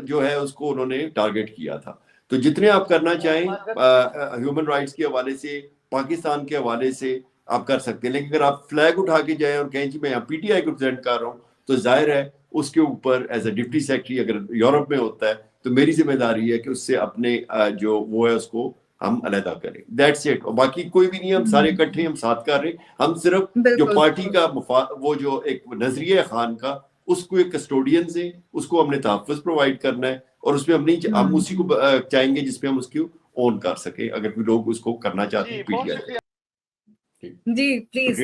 جو ہے اس کو انہوں نے ٹارگٹ کیا تھا. تو جتنے آپ کرنا چاہیں ہیومن رائٹس کے حوالے سے, پاکستان کے حوالے سے آپ کر سکتے ہیں, لیکن اگر آپ فلیگ اٹھا کے جائیں اور کہیں جی میں یہاں پی ٹی آئی کو پریزنٹ کر رہا ہوں, تو ظاہر ہے اس کے اوپر ایز اے ڈپٹی سیکرٹری اگر یورپ میں ہوتا ہے تو میری ذمہ داری ہے کہ اس سے اپنے جو وہ ہے اس کو ہم علیحدہ کریں. That's it. اور باقی کوئی بھی نہیں, ہم سارے اکٹھے ہم ساتھ کر رہے ہیں. ہم صرف جو پارٹی کا وہ جو ایک نظریہ خان کا, اس کو ایک کسٹوڈینز ہیں, اس کو ہم نے تحفظ پرووائڈ کرنا ہے, اور اس میں ہم اسی کو چاہیں گے جس پہ ہم اس کو اون کر سکیں اگر کوئی لوگ اس کو کرنا چاہتے ہیں. P T I
G please.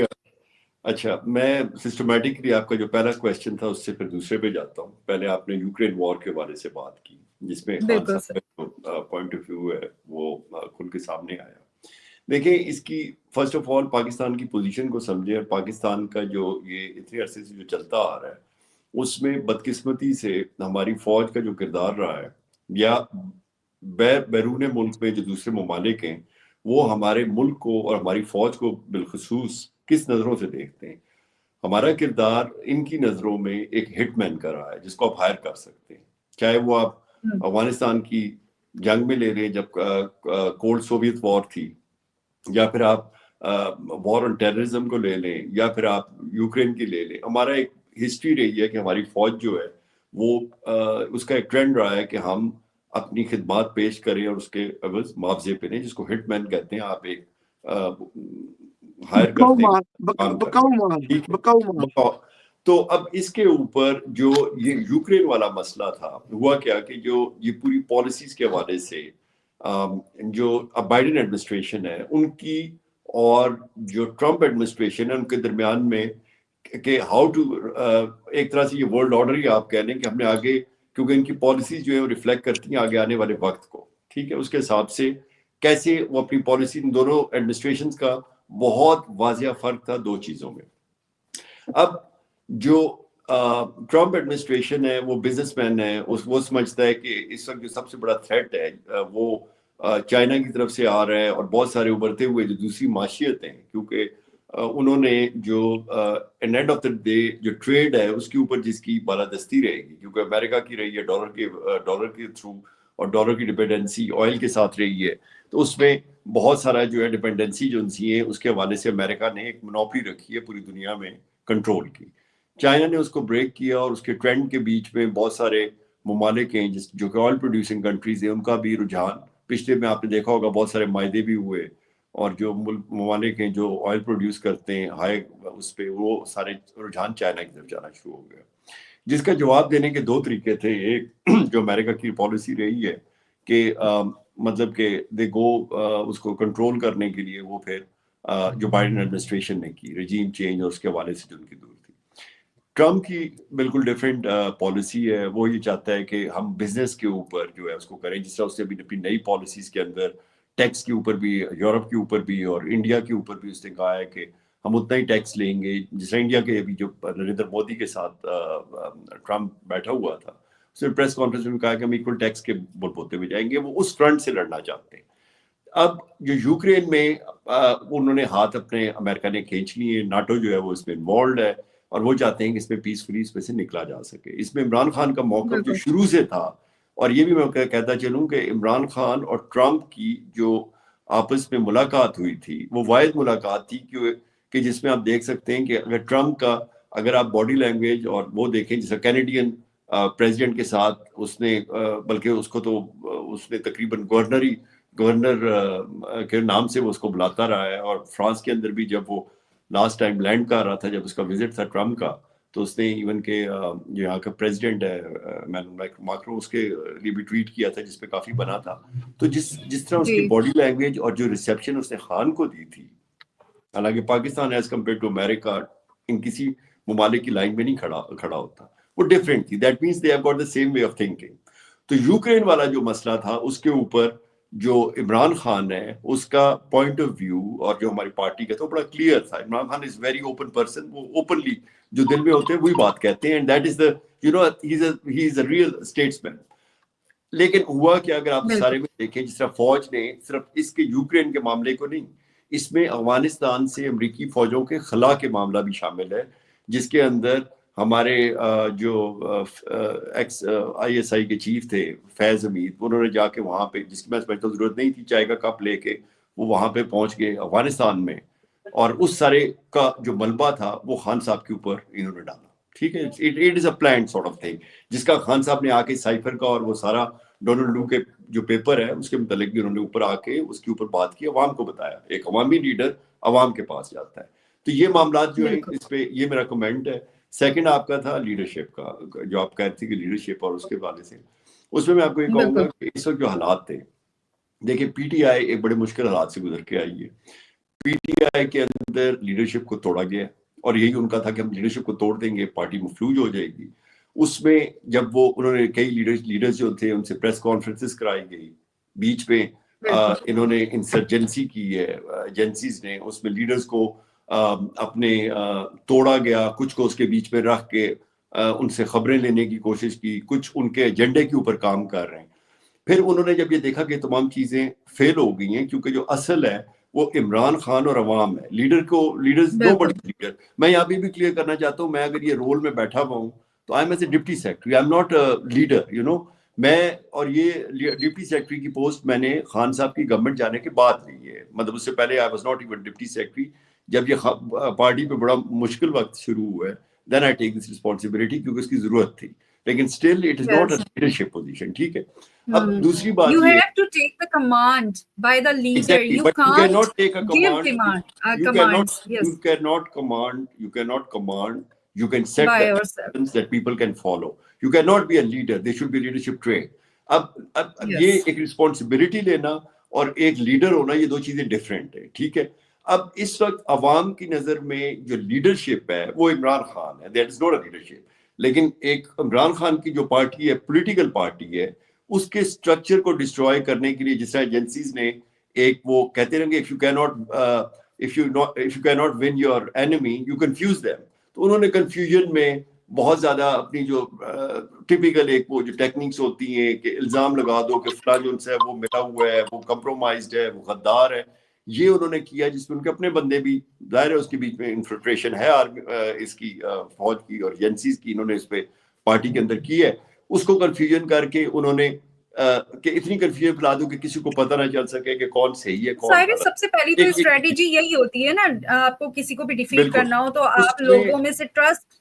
اچھا, میں سسٹمیٹکلی آپ کا جو پہلا کویسچن تھا اس سے پھر دوسرے پہ جاتا ہوں. پہلے آپ نے یوکرین وار کے حوالے سے بات کی, جس میں خان صاحب کا پوائنٹ آف ویو ہے وہ کھل کے سامنے آیا. دیکھیں, اس کی فرسٹ آف آل پاکستان کی پوزیشن کو سمجھیں, اور پاکستان کا جو یہ اتنے عرصے سے جو چلتا آ رہا ہے اس میں بدقسمتی سے ہماری فوج کا جو کردار رہا ہے, یا بیرون ملک میں جو دوسرے ممالک ہیں وہ ہمارے ملک کو اور ہماری فوج کو بالخصوص کس نظروں سے دیکھتے ہیں. ہمارا کردار ان کی نظروں میں ایک ہٹ مین کا رہا ہے جس کو آپ ہائر کر سکتے ہیں, چاہے وہ آپ افغانستان کی جنگ میں لے لیں جب کولڈ سوویت وار تھی, یا پھر آپ وار آن ٹیررزم کو لے لیں, یا پھر آپ یوکرین کی لے لیں. ہمارا ایک ہسٹری رہی ہے کہ ہماری فوج جو ہے وہ اس کا ایک ٹرینڈ رہا ہے کہ ہم اپنی خدمات پیش کریں اور اس کے عوض معاوضے پہ لیں, جس کو ہٹ مین کہتے ہیں. آپ ایک ہائر کرتے ہیں. تو اب اس کے اوپر جو یہ یوکرین والا مسئلہ تھا, ہوا کیا کہ جو یہ پوری پالیسیز کے حوالے سے جو بائیڈن ایڈمنسٹریشن ہے ان کی اور جو ٹرمپ ایڈمنسٹریشن ہے ان کے درمیان میں کہ ہاؤ ٹو ایک طرح سے یہ ورلڈ آرڈر ہی آپ کہہ لیں کہ ہم نے آگے, کیونکہ ان کی پالیسیز جو ہے وہ ریفلیکٹ کرتی ہیں آگے آنے والے وقت کو, ٹھیک ہے, اس کے حساب سے کیسے وہ اپنی پالیسی, ان دونوں ایڈمنسٹریشنز کا بہت واضح فرق تھا دو چیزوں میں. اب جو ٹرمپ ایڈمنسٹریشن ہے وہ بزنس مین ہے, وہ سمجھتا ہے کہ اس وقت جو سب سے بڑا تھریٹ ہے وہ چائنا کی طرف سے آ رہا ہے, اور بہت سارے ابھرتے ہوئے جو دوسری معاشیت ہیں, کیونکہ انہوں نے جو اینڈ آف دا ڈے جو ٹریڈ ہے اس کے اوپر جس کی بالادستی رہے گی, کیونکہ امریکہ کی رہی ہے ڈالر کے تھرو, اور ڈالر کی ڈپینڈنسی آئل کے ساتھ رہی ہے, تو اس میں بہت سارا جو ہے ڈپینڈنسی جو ان سی ہے اس کے حوالے سے امریکہ نے ایک منوپلی رکھی ہے پوری دنیا میں کنٹرول کی. چائنا نے اس کو بریک کیا, اور اس کے ٹرینڈ کے بیچ میں بہت سارے ممالک ہیں جو کہ آئل پروڈیوسنگ کنٹریز ہیں, ان کا بھی رجحان پچھلے میں آپ نے دیکھا ہوگا بہت سارے معاہدے بھی ہوئے, اور جو ممالک ہیں جو آئل پروڈیوس کرتے ہیں ہائی اس پہ, وہ سارے رجحان چائنا کی طرف جانا شروع ہو گیا, جس کا جواب دینے کے دو طریقے تھے. ایک جو امریکہ کی پالیسی رہی ہے کہ مطلب کہ دے گو اس کو کنٹرول کرنے کے لیے, وہ پھر جو بائیڈن ایڈمنسٹریشن نے کی رجیم چینج اور اس کے حوالے سے جو ان کی دور تھی. ٹرمپ کی بالکل ڈفرینٹ پالیسی ہے, وہ یہ چاہتا ہے کہ ہم بزنس کے اوپر جو ہے اس کو کریں, جس طرح اس نے بھی اپنی نئی پالیسیز کے اندر ٹیکس کے اوپر بھی, یورپ کے اوپر بھی اور انڈیا کے اوپر بھی اس نے کہا ہے کہ ہم اتنا ہی ٹیکس لیں گے. جس طرح انڈیا کے ابھی جو نریندر مودی کے ساتھ ٹرمپ بیٹھا ہوا تھا, اس نے پریس کانفرنس میں کہا کہ ہم ایکول ٹیکس کے بول بوتے ہوئے جائیں گے. وہ اس فرنٹ سے لڑنا چاہتے ہیں. اب جو یوکرین میں انہوں نے ہاتھ اپنے امریکہ نے کھینچ لیے, ناٹو جو ہے وہ اس میں انوالوڈ ہے, اور وہ چاہتے ہیں کہ اس میں پیسفلی اس میں سے نکلا جا سکے. اس میں عمران خان کا موقف جو شروع سے تھا, اور یہ بھی میں کہتا چلوں کہ عمران خان اور ٹرمپ کی جو آپس میں ملاقات ہوئی تھی وہ واحد ملاقات تھی کہ جس میں آپ دیکھ سکتے ہیں کہ اگر ٹرمپ کا اگر آپ باڈی لینگویج اور وہ دیکھیں, جیسے کینیڈین پریزیڈنٹ کے ساتھ اس نے بلکہ اس کو تو اس نے تقریباً گورنر کے نام سے وہ اس کو بلاتا رہا ہے, اور فرانس کے اندر بھی جب وہ لاسٹ ٹائم لینڈ کر رہا تھا, جب اس کا وزٹ تھا ٹرمپ کا, تو اس نے ایون کہ جو یہاں کا پریزیڈنٹ ہے ماکرو, اس کے لیے بھی ٹویٹ کیا تھا جس پہ کافی بنا تھا. تو جس طرح اس کی باڈی لینگویج اور جو ریسیپشن اس نے خان کو دی تھی, حالانکہ پاکستان ایز کمپیئر ٹو امریکہ ان کسی ممالک کی لائن میں نہیں کھڑا ہوتا, وہ ڈفرینٹ تھی. That means they have got the same way of thinking. تو یوکرین والا جو مسئلہ تھا اس کے اوپر جو عمران خان ہے اس کا پوائنٹ آف ویو اور جو ہماری پارٹی کا تھا وہ بڑا کلیئر تھا. Imran Khan is very open person, وہ اوپنلی جو دل میں ہوتے ہیں وہی بات کہتے ہیں, and that is the he is a real statesman. لیکن ہوا کہ اگر آپ سارے میں دیکھیں, جس طرح فوج نے صرف اس کے یوکرین کے معاملے کو نہیں, اس میں افغانستان سے امریکی فوجوں کے خلا کے معاملہ بھی شامل ہے, جس کے اندر ہمارے جو ایکس آئی ایس آئی کے چیف تھے فیض حمید, انہوں نے جا کے وہاں پہ, جس کی میں سمجھتا ہوں ضرورت نہیں تھی, چائے کا کپ لے کے وہ وہاں پہ پہنچ گئے افغانستان میں, اور اس سارے کا جو ملبہ تھا وہ خان صاحب کے اوپر انہوں نے ڈالا. ٹھیک ہے, it is a planned sort of thing, جس کا خان صاحب نے آ کے سائفر کا اور وہ سارا ڈونلڈ لو کے جو پیپر ہے اس کے متعلق بھی انہوں نے اوپر آ کے اس کے اوپر بات کی, عوام کو بتایا. ایک عوامی لیڈر عوام کے پاس جاتا ہے. تو یہ معاملات جو ہیں اس پہ یہ میرا کمنٹ ہے. سیکنڈ آپ کا تھا لیڈرشپ کا, جو آپ کہتے تھے کہ لیڈرشپ اور اس کے حوالے سے, اس میں آپ کو یہ کہوں گا کہ اس وقت جو حالات تھے, دیکھیں پی ٹی آئی ایک بڑے مشکل حالات سے گزر کے آئی ہے. پی ٹی آئی کے اندر لیڈرشپ کو توڑا گیا, اور یہی ان کا تھا کہ ہم لیڈرشپ کو توڑ دیں گے, پارٹی مفلوج ہو جائے گی. اس میں جب وہ انہوں نے کئی لیڈرز جو تھے ان سے پریس کانفرنسز کرائی گئی, بیچ میں انہوں نے انسرجنسی کی ہے ایجنسیز نے, اس میں لیڈرز کو اپنے توڑا گیا, کچھ کو اس کے بیچ میں رکھ کے ان سے خبریں لینے کی کوشش کی, کچھ ان کے ایجنڈے کے اوپر کام کر رہے ہیں. پھر انہوں نے جب یہ دیکھا کہ تمام چیزیں فیل ہو گئی ہیں, کیونکہ جو اصل ہے وہ عمران خان اور عوام ہے, لیڈرز نو بڑی لیڈر. میں یہاں بھی کلیئر کرنا چاہتا ہوں, میں اگر یہ رول میں بیٹھا ہوا ہوں تو I am as a deputy secretary, I am not leader, you know. میں اور یہ ڈپٹی سیکرٹری کی پوسٹ میں نے خان صاحب کی گورنمنٹ جانے کے بعد لی ہے, مطلب اس سے پہلے I was not even deputy secretary. جب یہ پارٹی پہ بڑا مشکل وقت شروع ہوا ہے, دین آئی ٹیک دس رسپانسبلٹی, کیونکہ اس کی ضرورت تھی, لیکن still it is not a leadership position. ٹھیک ہے. اب دوسری بات
you have to take the command by the leader. You
cannot take a
give
command.
commands. Yes.
You cannot command. You can set
by
the
yourself
actions that people can follow. You cannot be a leader. There should be leadership trait. اب یہ ایک رسپانسبلٹی لینا اور ایک لیڈر ہونا, یہ دو چیزیں ڈفرینٹ ہیں. ٹھیک ہے. اب اس وقت عوام کی نظر میں جو لیڈرشپ ہے وہ عمران خان ہے, that is not a leadership. لیکن ایک عمران خان کی جو پارٹی ہے, پولیٹیکل پارٹی ہے, اس کے اسٹرکچر کو ڈسٹروائے کرنے کے لیے جس طرح ایجنسیز نے ایک وہ کہتے رہیں گے if you cannot win your enemy you confuse them. تو انہوں نے کنفیوژن میں بہت زیادہ اپنی جو ٹپیکل ایک وہ جو ٹیکنیکس ہوتی ہیں کہ الزام لگا دو کہ فلاں جو ان سے وہ ملا ہوا ہے, وہ کمپرومائزڈ ہے, وہ غدار ہے, یہ انہوں نے کیا, جس میں ان کے اپنے بندے بھی ظاہر ہے, اس کے بیچ میں انفلٹریشن ہے اس کی فوج کی اور ایجنسیز کی, انہوں نے اس پہ پارٹی کے اندر کی ہے. اس کو کنفیوژن کر کے انہوں نے کہ اتنی کنفیوژن پھیلا دو کہ کسی کو پتہ نہ چل سکے کہ کون صحیح ہے کون غلط.
سب سے پہلی تو اسٹریٹجی یہی ہوتی ہے نا, آپ کو کسی کو بھی ڈیفیٹ کرنا ہو تو آپ لوگوں میں سے ٹرسٹ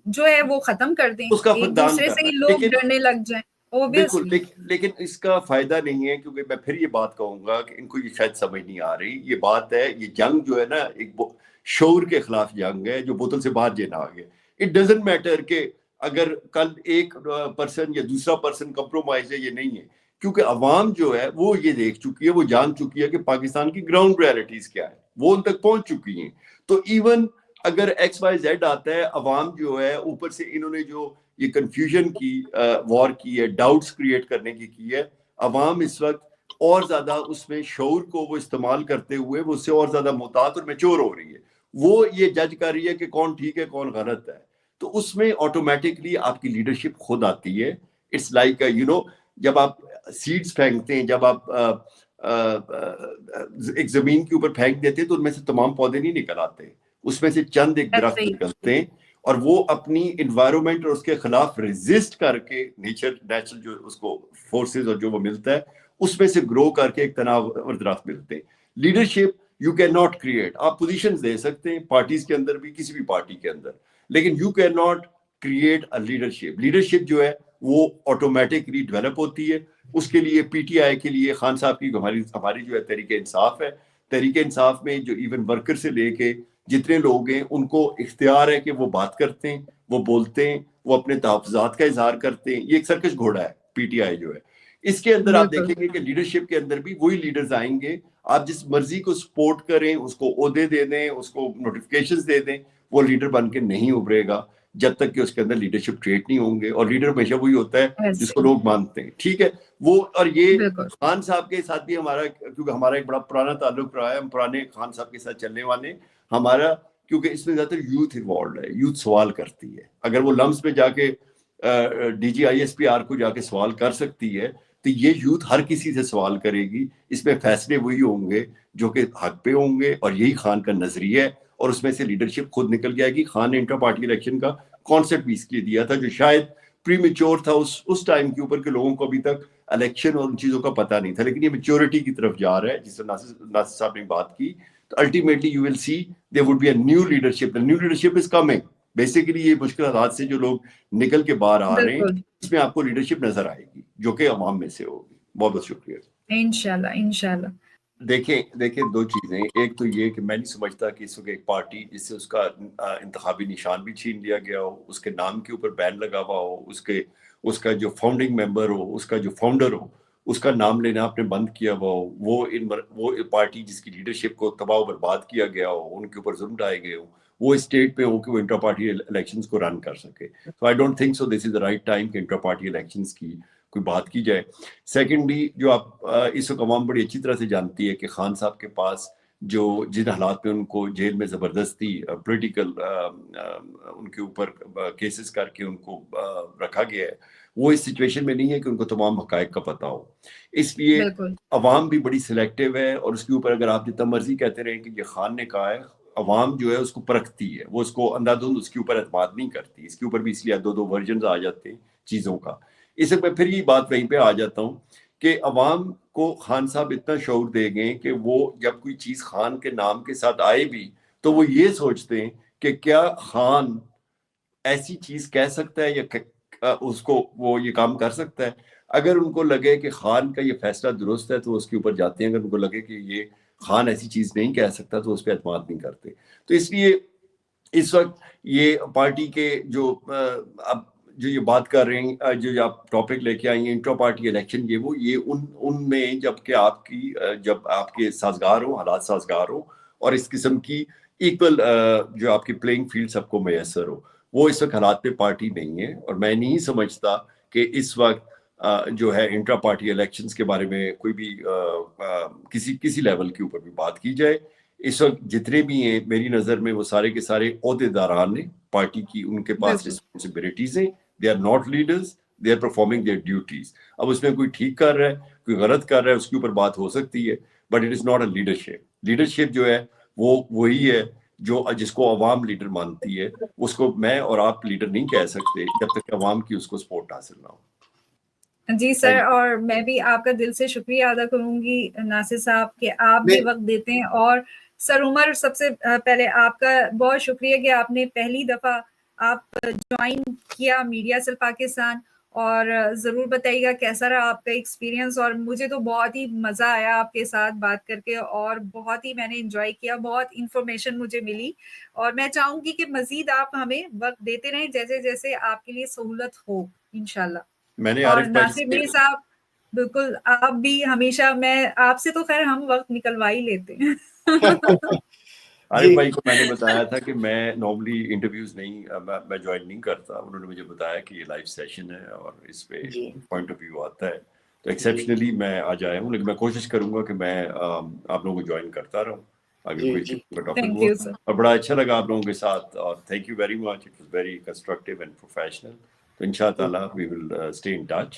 جو ہے وہ ختم کر دیں, ایک دوسرے سے ہی لوگ ڈرنے لگ جائیں.
بالکل, لیکن اس کا فائدہ نہیں ہے, کیونکہ میں پھر یہ بات کہوں گا کہ ان کو یہ شاید سمجھ نہیں آ رہی. یہ بات ہے, یہ جنگ جو ہے نا ایک شعور کے خلاف جنگ ہے جو بوتل سے باہر جینا آ گیا. اٹ ڈزنٹ میٹر کہ اگر کل ایک پرسن یا دوسرا پرسن کمپرومائز ہے, یہ نہیں ہے, کیونکہ عوام جو ہے وہ یہ دیکھ چکی ہے, وہ جان چکی ہے کہ پاکستان کی گراؤنڈ ریالٹیز کیا ہے, وہ ان تک پہنچ چکی ہیں. تو ایون اگر ایکس وائی زیڈ آتا ہے, عوام جو ہے اوپر سے انہوں نے جو یہ کنفیوژن کی وار کی ہے, ڈاؤٹس کریٹ کرنے کی ہے, عوام اس وقت اور زیادہ اس میں شعور کو وہ استعمال کرتے ہوئے وہ اس سے اور زیادہ محتاط اور میچور ہو رہی ہے. وہ یہ جج کر رہی ہے کہ کون ٹھیک ہے کون غلط ہے. تو اس میں آٹومیٹکلی آپ کی لیڈرشپ خود آتی ہے. اٹس لائک یو نو, جب آپ سیڈز پھینکتے ہیں, جب آپ ایک زمین کے اوپر پھینک دیتے ہیں تو ان میں سے تمام پودے نہیں نکل آتے, اس میں سے چند ایک درخت نکلتے ہیں, اور وہ اپنی انوائرمنٹ اور اس کے خلاف ریزسٹ کر کے نیچرل جو اس کو فورسز اور جو وہ ملتا ہے اس میں سے گرو کر کے ایک تناؤ اور درخت ملتے ہیں. Leadership you can not create. آپ پوزیشنز دے سکتے ہیں پارٹیز کے اندر بھی, کسی بھی پارٹی کے اندر, لیکن you can not create a leadership. Leadership جو ہے وہ آٹومیٹکلی ڈیولپ ہوتی ہے. اس کے لیے پی ٹی آئی کے لیے خان صاحب کی ہماری جو ہے تحریک انصاف ہے, تحریک انصاف میں جو ایون ورکر سے لے کے جتنے لوگ ہیں ان کو اختیار ہے کہ وہ بات کرتے ہیں, وہ بولتے ہیں, وہ اپنے تحفظات کا اظہار کرتے ہیں. یہ ایک سرکش گھوڑا ہے پی ٹی آئی جو ہے. اس کے اندر آپ دیکھیں گے کہ لیڈرشپ کے اندر بھی وہی لیڈرز آئیں گے. آپ جس مرضی کو سپورٹ کریں, اس کو عہدے دے دیں, اس کو نوٹیفکیشنز دے دیں, وہ لیڈر بن کے نہیں ابھرے گا جب تک کہ اس کے اندر لیڈرشپ ٹریٹ نہیں ہوں گے. اور لیڈر ہمیشہ وہی ہوتا ہے جس کو لوگ مانتے ہیں. ٹھیک ہے وہ, اور یہ خان صاحب کے ساتھ بھی ہمارا, کیونکہ ہمارا ایک بڑا پرانا تعلق رہا ہے, ہم پرانے خان صاحب کے ساتھ چلنے والے ہمارا, کیونکہ اس میں زیادہ تر یوتھ انوالوڈ ہے, یوتھ سوال کرتی ہے. اگر وہ لمس میں جا کے D G I S P R کو جا کے سوال کر سکتی ہے تو یہ یوتھ ہر کسی سے سوال کرے گی. اس میں فیصلے وہی ہوں گے جو کہ حق پہ ہوں گے, اور یہی خان کا نظریہ ہے. اور اس میں سے لیڈرشپ خود نکل جائے گی. خان نے انٹرا پارٹی الیکشن کا کانسیپٹ بھی اس لیے دیا تھا جو شاید پری میچور تھا اس ٹائم کے اوپر, کہ لوگوں کو ابھی تک الیکشن اور ان چیزوں کا پتہ نہیں تھا. لیکن یہ میچورٹی کی طرف جا رہا ہے, جس سے ناصر صاحب نے بات کی. تو ultimately you will see there would be a new leadership. The new leadership is coming. Basically یہ مشکل حالات سے جو لوگ نکل کے باہر آ رہے ہیں اس میں آپ کو لیڈرشپ نظر آئے گی جو کہ عوام میں سے ہوگی. بہت بہت شکریہ.
انشاءاللہ.
دیکھیں دو چیزیں. ایک تو یہ کہ میں نہیں سمجھتا کہ اس وقت ایک پارٹی جس سے اس کا انتخابی نشان بھی چھین لیا گیا ہو, اس کے نام کے اوپر بین لگا ہوا ہو, اس کا جو فاؤنڈنگ ممبر ہو, اس کا جو فاؤنڈر ہو, اس کا نام لینا آپ نے بند کیا ہوا ہو, وہ پارٹی جس کی لیڈرشپ کو تباہ و برباد کیا گیا ہو, ان کے اوپر ظلم ڈھائے گئے ہو, وہ اسٹیٹ پہ ہو کہ وہ انٹرا پارٹی الیکشنز کو رن کر سکے. تو I don't think so this is the right time کہ انٹرا پارٹی الیکشنز کی کوئی بات کی جائے. سیکنڈلی جو آپ اس وقت عوام بڑی اچھی طرح سے جانتی ہے کہ خان صاحب کے پاس جو جن حالات میں ان کو جیل میں زبردستی پولیٹیکل ان کے اوپر کیسز کر کے ان کو رکھا گیا ہے, وہ اس سچویشن میں نہیں ہے کہ ان کو تمام حقائق کا پتہ ہو. اس لیے عوام بھی بڑی سلیکٹیو ہے, اور اس کے اوپر اگر آپ جتنا مرضی کہتے رہیں کہ یہ خان نے کہا ہے, عوام جو ہے اس کو پرکھتی ہے, وہ اس کو اندھا دھند اس کے اوپر اعتماد نہیں کرتی. اس کے اوپر بھی اس لیے دو ورژنز آ جاتے ہیں چیزوں کا. اس میں پھر یہ بات وہیں پہ آ جاتا ہوں کہ عوام کو خان صاحب اتنا شعور دے گئے کہ وہ جب کوئی چیز خان کے نام کے ساتھ آئے بھی تو وہ یہ سوچتے ہیں کہ کیا خان ایسی چیز کہہ سکتا ہے یا اس کو وہ یہ کام کر سکتا ہے. اگر ان کو لگے کہ خان کا یہ فیصلہ درست ہے تو اس کے اوپر جاتے ہیں, اگر ان کو لگے کہ یہ خان ایسی چیز نہیں کہہ سکتا تو اس پہ اعتماد نہیں کرتے. تو اس لیے اس وقت یہ پارٹی کے جو اب جو یہ بات کر رہے ہیں, جو آپ ٹاپک لے کے آئی ہیں انٹرا پارٹی الیکشن, یہ ان میں جب آپ کے سازگار ہوں, حالات سازگار ہوں, اور اس قسم کی ایکول جو آپ کی پلینگ فیلڈ سب کو میسر ہو, وہ اس وقت حالات پہ پارٹی نہیں ہے. اور میں نہیں سمجھتا کہ اس وقت جو ہے انٹرا پارٹی الیکشنز کے بارے میں کوئی بھی کسی لیول کے اوپر بھی بات کی جائے. اس وقت جتنے بھی ہیں میری نظر میں وہ سارے کے سارے عہدیداران ہیں پارٹی کی, ان کے پاس رسپانسبلٹیز ہیں. they are not leaders, they are performing their duties. اب اس میں کوئی ٹھیک کر رہا ہے, کوئی غلط کر رہا ہے, اس کے اوپر بات ہو سکتی ہے, but it is not a leadership. Leadership جو ہے وہ وہی ہے جس کو عوام لیڈر مانتی ہے. اس کو میں اور آپ لیڈر نہیں کہہ سکتے جب تک عوام کی اس کو سپورٹ حاصل نہ ہو.
جی سر, اور میں بھی آپ کا دل سے شکریہ ادا کروں گی ناصر صاحب کہ آپ بھی وقت دیتے ہیں. اور سر عمر, سب سے پہلے آپ کا بہت شکریہ کہ آپ نے پہلی دفعہ آپ جوائن کیا میڈیا سیل پاکستان, اور ضرور بتائیے گا کیسا رہا آپ کا ایکسپیرینس. اور مجھے تو بہت ہی مزہ آیا آپ کے ساتھ بات کر کے, اور بہت ہی میں نے انجوائے کیا, بہت انفارمیشن مجھے ملی. اور میں چاہوں گی کہ مزید آپ ہمیں وقت دیتے رہیں جیسے جیسے آپ کے لیے سہولت ہو انشاءاللہ. اور ناصر میر صاحب بالکل آپ بھی ہمیشہ, میں آپ سے تو خیر ہم وقت نکلوا ہی لیتے ہیں.
عارف بھائی کو میں نے بتایا تھا کہ میں نارملی انٹرویوز میں جوائن نہیں کرتا. انہوں نے مجھے بتایا کہ یہ لائیو سیشن ہے اور اس پہ پوائنٹ آف ویو آتا ہے, تو ایکسیپشنلی میں آج آیا ہوں. لیکن میں کوشش کروں گا کہ میں آپ لوگوں کو جوائن کرتا رہوں اگر کوئی ٹاپک ہو. اور بڑا اچھا لگا آپ لوگوں کے ساتھ, اور thank you very much. It was very constructive and professional. تو ان شاء اللہ وی ول اسٹے ان ٹچ.